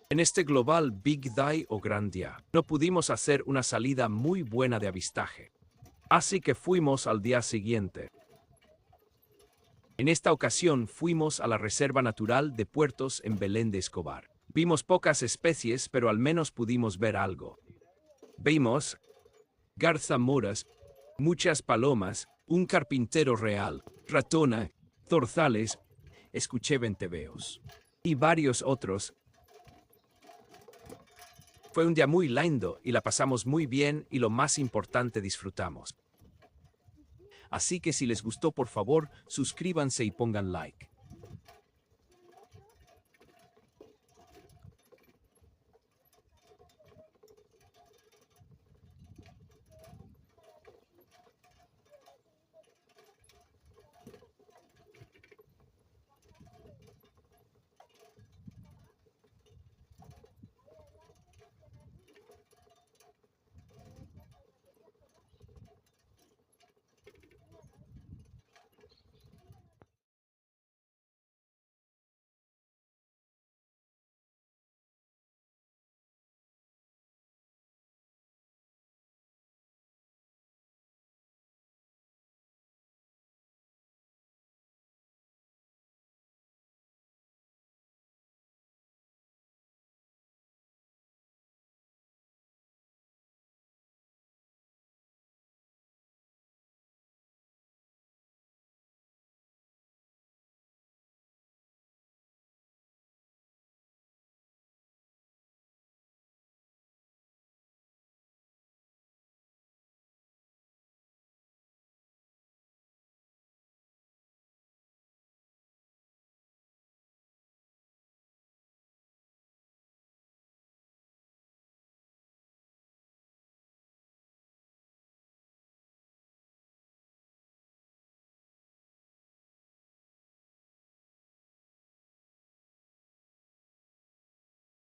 En este global Big Day o Gran Día, no pudimos hacer una salida muy buena de avistaje. Así que fuimos al día siguiente. En esta ocasión fuimos a la Reserva Natural de Puertos en Belén de Escobar. Vimos pocas especies, pero al menos pudimos ver algo. Vimos garzamoras, muchas palomas, un carpintero real, ratona, zorzales, escuché venteveos y varios otros. Fue un día muy lindo y la pasamos muy bien y lo más importante, disfrutamos. Así que si les gustó, por favor, suscríbanse y pongan like.